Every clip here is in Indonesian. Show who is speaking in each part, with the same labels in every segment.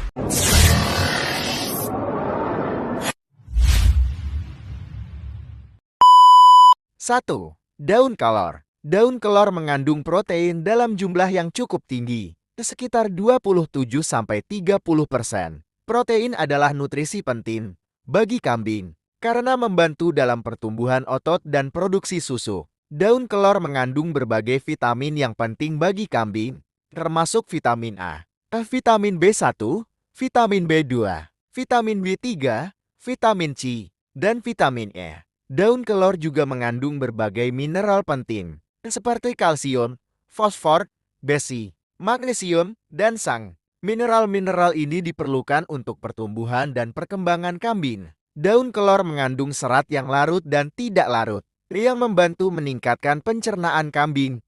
Speaker 1: 1. Daun kelor. Daun kelor mengandung protein dalam jumlah yang cukup tinggi, sekitar 27–30%. Protein adalah nutrisi penting bagi kambing karena membantu dalam pertumbuhan otot dan produksi susu. Daun kelor mengandung berbagai vitamin yang penting bagi kambing, termasuk vitamin A, vitamin B1, vitamin B2, vitamin B3, vitamin C, dan vitamin E. Daun kelor juga mengandung berbagai mineral penting, seperti kalsium, fosfor, besi, magnesium, dan sang. Mineral-mineral ini diperlukan untuk pertumbuhan dan perkembangan kambing. Daun kelor mengandung serat yang larut dan tidak larut, yang membantu meningkatkan pencernaan kambing.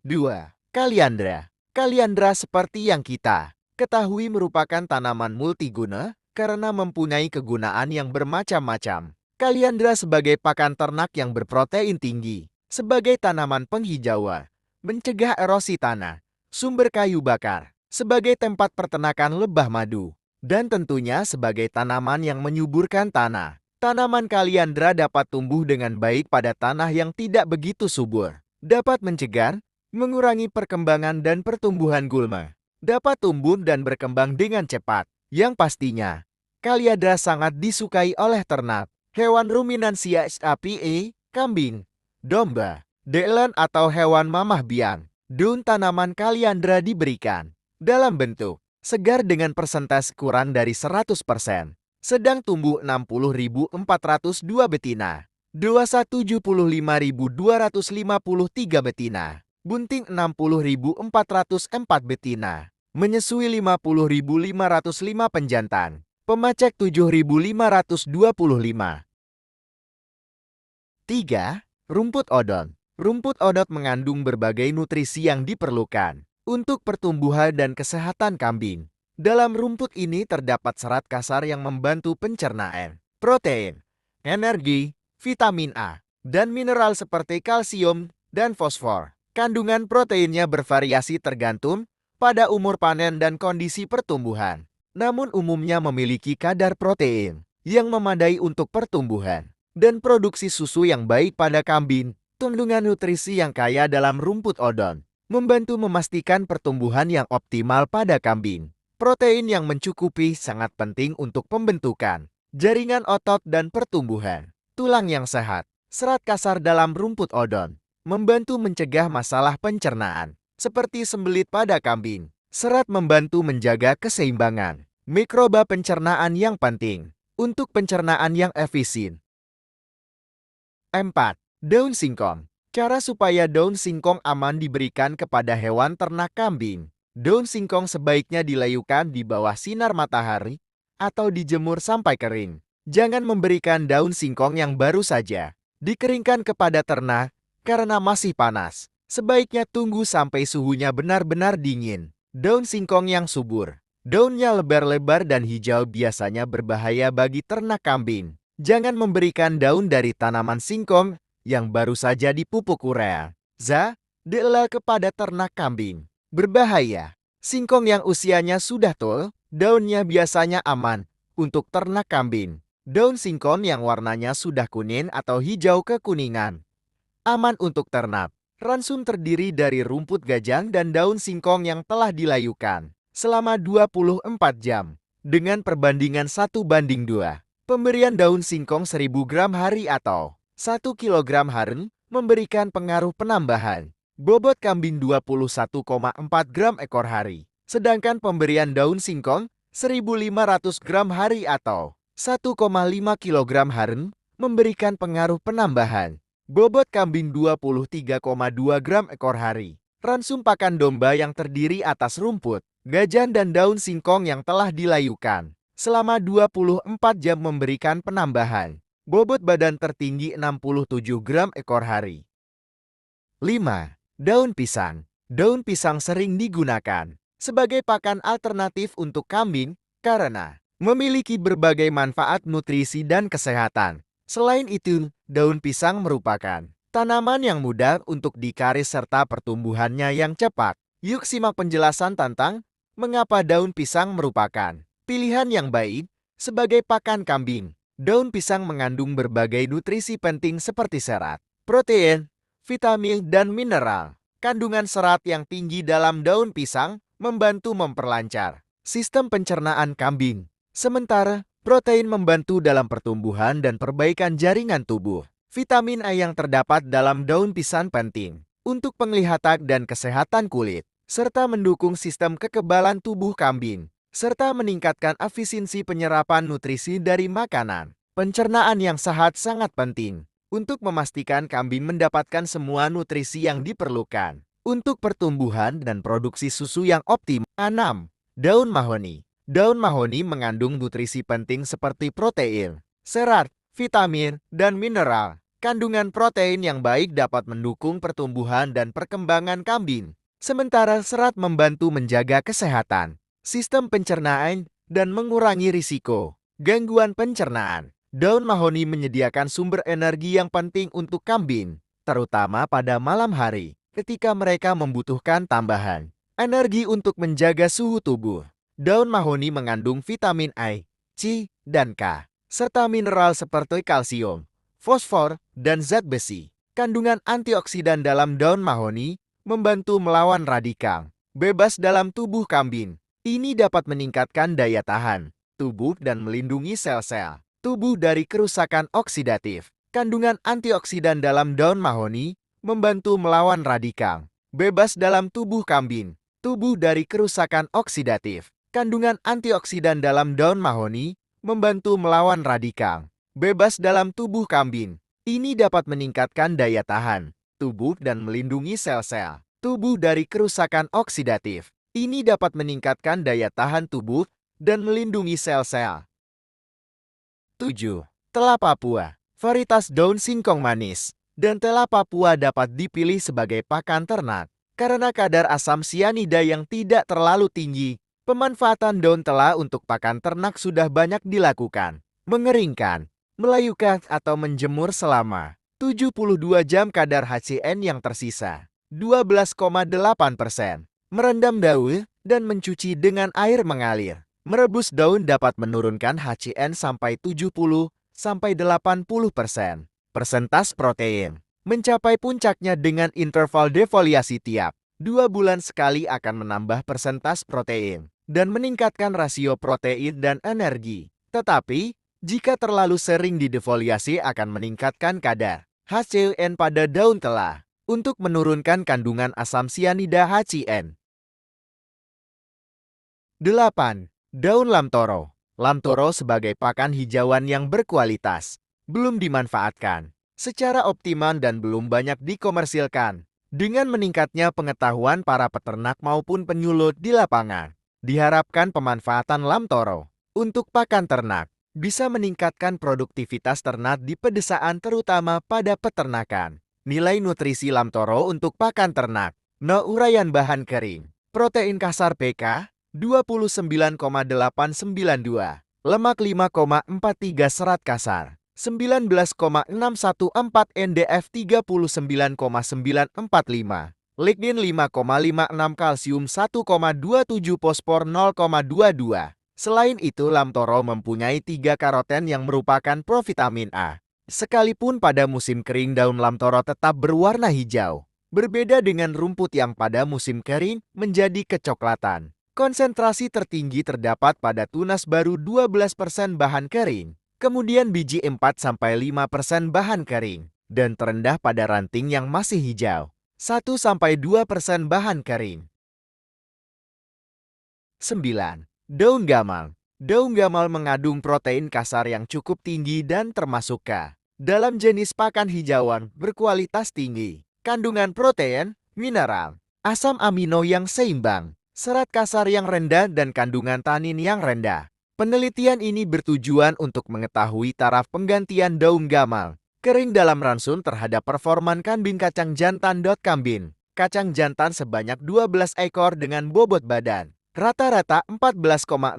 Speaker 1: 2. Kaliandra. Kaliandra seperti yang kita ketahui merupakan tanaman multiguna, karena mempunyai kegunaan yang bermacam-macam. Kaliandra sebagai pakan ternak yang berprotein tinggi, sebagai tanaman penghijauan, mencegah erosi tanah, sumber kayu bakar, sebagai tempat peternakan lebah madu, dan tentunya sebagai tanaman yang menyuburkan tanah. Tanaman kaliandra dapat tumbuh dengan baik pada tanah yang tidak begitu subur, dapat mencegah, mengurangi perkembangan dan pertumbuhan gulma, dapat tumbuh dan berkembang dengan cepat. Yang pastinya, kaliandra sangat disukai oleh ternak, hewan ruminansia sapi, kambing, domba, delan atau hewan mamah biang. Daun tanaman kaliandra diberikan dalam bentuk segar dengan persentase kurang dari 100%, sedang tumbuh 60.402 betina, 275.253 betina, bunting 60.404 betina, menyusui 50.505 penjantan, pemacek 7.525. 3. Rumput odot. Rumput odot mengandung berbagai nutrisi yang diperlukan untuk pertumbuhan dan kesehatan kambing. Dalam rumput ini terdapat serat kasar yang membantu pencernaan, protein, energi, vitamin A, dan mineral seperti kalsium dan fosfor. Kandungan proteinnya bervariasi tergantung pada umur panen dan kondisi pertumbuhan, namun umumnya memiliki kadar protein yang memadai untuk pertumbuhan dan produksi susu yang baik pada kambing. Kandungan nutrisi yang kaya dalam rumput odot membantu memastikan pertumbuhan yang optimal pada kambing. Protein yang mencukupi sangat penting untuk pembentukan jaringan otot dan pertumbuhan tulang yang sehat. Serat kasar dalam rumput odot membantu mencegah masalah pencernaan, seperti sembelit pada kambing. Serat membantu menjaga keseimbangan mikroba pencernaan yang penting untuk pencernaan yang efisien. 4. Daun singkong. Cara supaya daun singkong aman diberikan kepada hewan ternak kambing. Daun singkong sebaiknya dilayukan di bawah sinar matahari atau dijemur sampai kering. Jangan memberikan daun singkong yang baru saja dikeringkan kepada ternak karena masih panas. Sebaiknya tunggu sampai suhunya benar-benar dingin. Daun singkong yang subur, daunnya lebar-lebar dan hijau biasanya berbahaya bagi ternak kambing. Jangan memberikan daun dari tanaman singkong yang baru saja dipupuk urea, DLA kepada ternak kambing. Berbahaya. Singkong yang usianya sudah tua, daunnya biasanya aman untuk ternak kambing. Daun singkong yang warnanya sudah kuning atau hijau kekuningan, aman untuk ternak. Ransum terdiri dari rumput gajang dan daun singkong yang telah dilayukan selama 24 jam dengan perbandingan 1:2. Pemberian daun singkong 1000 gram hari atau 1 kilogram hari memberikan pengaruh penambahan bobot kambing 21,4 gram ekor hari. Sedangkan pemberian daun singkong 1500 gram hari atau 1,5 kilogram hari memberikan pengaruh penambahan bobot kambing 23,2 gram ekor hari. Ransum pakan domba yang terdiri atas rumput, gajan dan daun singkong yang telah dilayukan selama 24 jam memberikan penambahan bobot badan tertinggi 67 gram ekor hari. 5. Daun pisang. Daun pisang sering digunakan sebagai pakan alternatif untuk kambing karena memiliki berbagai manfaat nutrisi dan kesehatan. Selain itu, daun pisang merupakan tanaman yang mudah untuk dikaris serta pertumbuhannya yang cepat. Yuk simak penjelasan tentang Mengapa daun pisang merupakan pilihan yang baik sebagai pakan kambing? Daun pisang mengandung berbagai nutrisi penting seperti serat, protein, vitamin, dan mineral. Kandungan serat yang tinggi dalam daun pisang membantu memperlancar sistem pencernaan kambing. Sementara, protein membantu dalam pertumbuhan dan perbaikan jaringan tubuh. Vitamin A yang terdapat dalam daun pisang penting untuk penglihatan dan kesehatan kulit, serta mendukung sistem kekebalan tubuh kambing, serta meningkatkan efisiensi penyerapan nutrisi dari makanan. Pencernaan yang sehat sangat penting untuk memastikan kambing mendapatkan semua nutrisi yang diperlukan untuk pertumbuhan dan produksi susu yang optimal. 6. Daun mahoni. Daun mahoni mengandung nutrisi penting seperti protein, serat, vitamin, dan mineral. Kandungan protein yang baik dapat mendukung pertumbuhan dan perkembangan kambing, sementara serat membantu menjaga kesehatan sistem pencernaan dan mengurangi risiko gangguan pencernaan. Daun mahoni menyediakan sumber energi yang penting untuk kambing, terutama pada malam hari ketika mereka membutuhkan tambahan energi untuk menjaga suhu tubuh. Daun mahoni mengandung vitamin A, C, dan K, serta mineral seperti kalsium, fosfor, dan zat besi. Kandungan antioksidan dalam daun mahoni membantu melawan radikal bebas dalam tubuh kambing. Ini dapat meningkatkan daya tahan tubuh dan melindungi sel-sel tubuh dari kerusakan oksidatif. Kandungan antioksidan dalam daun mahoni membantu melawan radikal bebas dalam tubuh kambing, tubuh dari kerusakan oksidatif. Kandungan antioksidan dalam daun mahoni membantu melawan radikal bebas dalam tubuh kambing. Ini dapat meningkatkan daya tahan tubuh dan melindungi sel-sel tubuh dari kerusakan oksidatif. Ini dapat meningkatkan daya tahan tubuh dan melindungi sel-sel. 7. Tela Papua. Varietas daun singkong manis dan tela Papua dapat dipilih sebagai pakan ternak karena kadar asam sianida yang tidak terlalu tinggi. Pemanfaatan daun tela untuk pakan ternak sudah banyak dilakukan. Mengeringkan, melayukan atau menjemur selama 72 jam. Kadar HCN yang tersisa 12,8%. Merendam daun dan mencuci dengan air mengalir. Merebus daun dapat menurunkan HCN sampai 70–80%. Persentas protein mencapai puncaknya dengan interval defoliasi tiap 2 bulan sekali akan menambah persentas protein dan meningkatkan rasio protein dan energi. Tetapi, jika terlalu sering didefoliasi akan meningkatkan kadar HCN pada daun tela untuk menurunkan kandungan asam sianida HCN. 8. Daun lamtoro. Lamtoro sebagai pakan hijauan yang berkualitas, belum dimanfaatkan secara optimal dan belum banyak dikomersilkan. Dengan meningkatnya pengetahuan para peternak maupun penyulut di lapangan, diharapkan pemanfaatan lamtoro untuk pakan ternak bisa meningkatkan produktivitas ternak di pedesaan terutama pada peternakan. Nilai nutrisi lamtoro untuk pakan ternak. No uraian bahan kering. Protein kasar PK 29,892, lemak 5,43, serat kasar 19,614, NDF 39,945, lignin 5,56, kalsium 1,27, fosfor 0,22. Selain itu, lamtoro mempunyai 3 karoten yang merupakan provitamin A. Sekalipun pada musim kering daun lamtoro tetap berwarna hijau, berbeda dengan rumput yang pada musim kering menjadi kecoklatan. Konsentrasi tertinggi terdapat pada tunas baru 12% bahan kering, kemudian biji 4–5% bahan kering, dan terendah pada ranting yang masih hijau, 1–2% bahan kering. 9. Daun gamal. Daun gamal mengandung protein kasar yang cukup tinggi dan termasuk K dalam jenis pakan hijauan berkualitas tinggi. Kandungan protein, mineral, asam amino yang seimbang, serat kasar yang rendah, dan kandungan tanin yang rendah. Penelitian ini bertujuan untuk mengetahui taraf penggantian daun gamal kering dalam ransun terhadap performan kambing kacang jantan. Kambing kacang jantan sebanyak 12 ekor dengan bobot badan rata-rata 14,62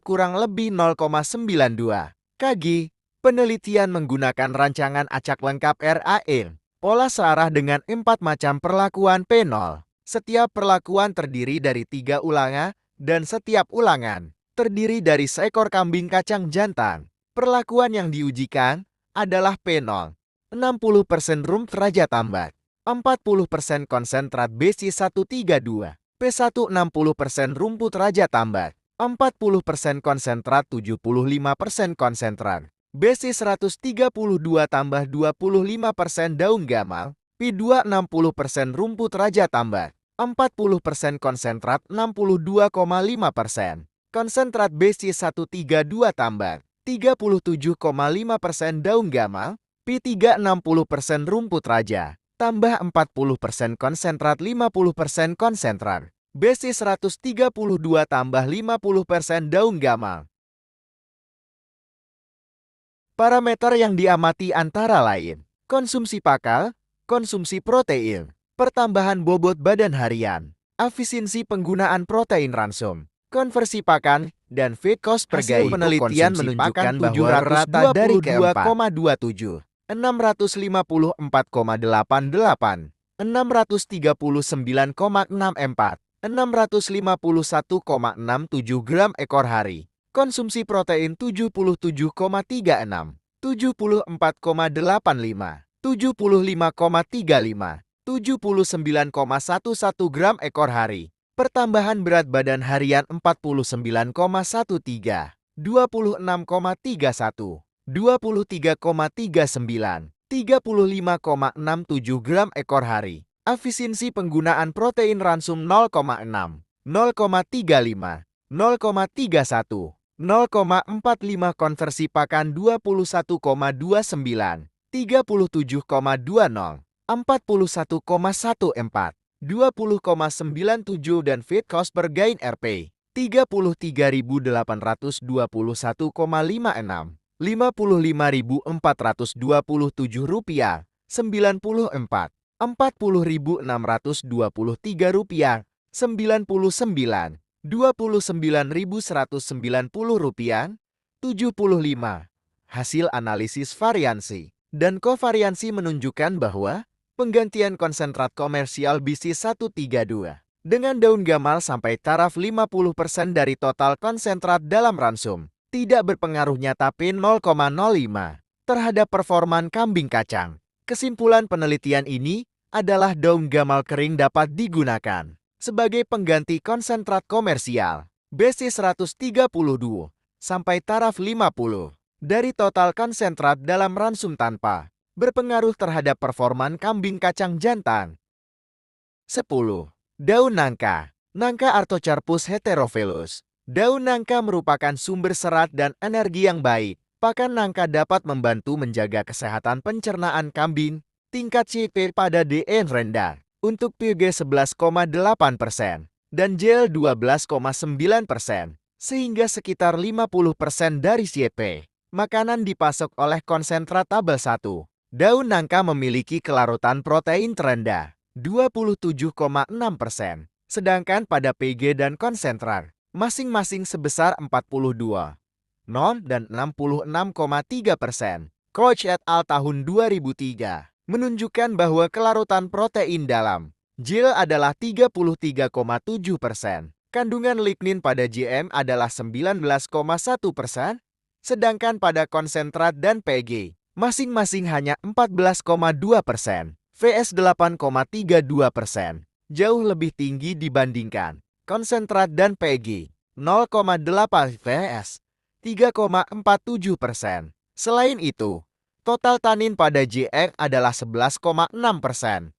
Speaker 1: kurang lebih 0,92 kg. Penelitian menggunakan rancangan acak lengkap RAL, pola searah dengan 4 macam perlakuan P0. Setiap perlakuan terdiri dari 3 ulangan dan setiap ulangan terdiri dari seekor kambing kacang jantan. Perlakuan yang diujikan adalah P0, 60% rum raja tambat, 40% konsentrat BC132, P1 60% rumput raja tambat, 40% konsentrat 75% konsentrat, BC132 tambah 25% daun gamal, P2 60% rumput raja tambat, 40% konsentrat 62,5%, konsentrat BC132 tambat, 37,5% daun gamal, P3 60% rumput raja, tambah 40% konsentrat 50% konsentrat, BC132 tambah 50% daun gamal. Parameter yang diamati antara lain, konsumsi pakal, konsumsi protein, pertambahan bobot badan harian, efisiensi penggunaan protein ransum, konversi pakan, dan feed cost per
Speaker 2: Hasil
Speaker 1: gai.
Speaker 2: penelitian menunjukkan bahwa rata dari keempat
Speaker 1: 622,27, 654,88, 639,64, 651,67 gram ekor hari. Konsumsi protein 77,36, 74,85, 75,35, 79,11 gram ekor hari. Pertambahan berat badan harian 49,13, 26,31, 23,39, 35,67 gram ekor hari. Efisiensi penggunaan protein ransum 0,6, 0,35, 0,31, 0,45 konversi pakan 21,29, 37,20, 41,14, 20,97 dan feed cost per gain Rp 33.821,56, 55.427 rupiah, 94, 40.623 rupiah, 99, 29.190 rupiah, 75. Hasil analisis variansi dan kovariansi menunjukkan bahwa penggantian konsentrat komersial BC132 dengan daun gamal sampai taraf 50% dari total konsentrat dalam ransum tidak berpengaruh nyata P0,05 terhadap performan kambing kacang. Kesimpulan penelitian ini adalah daun gamal kering dapat digunakan sebagai pengganti konsentrat komersial BC132 sampai taraf 50 dari total konsentrat dalam ransum tanpa berpengaruh terhadap performan kambing kacang jantan. 10. Daun nangka. Nangka Artocarpus heterophyllus. Daun nangka merupakan sumber serat dan energi yang baik. Pakan nangka dapat membantu menjaga kesehatan pencernaan kambing. Tingkat CP pada DN rendah untuk PG 11,8% dan gel 12,9%, sehingga sekitar 50% dari CP makanan dipasok oleh konsentrat tabel 1. Daun nangka memiliki kelarutan protein terendah, 27,6%, sedangkan pada PG dan konsentrat masing-masing sebesar 42, 0 dan 66,3%. Koch et al. Tahun 2003 menunjukkan bahwa kelarutan protein dalam gel adalah 33,7%. Kandungan lignin pada GM adalah 19,1%, sedangkan pada konsentrat dan PG masing-masing hanya 14,2%, vs 8,32%, jauh lebih tinggi dibandingkan konsentrat dan PG, 0,8 vs 3,47%. Selain itu, total tanin pada JR adalah 11,6%,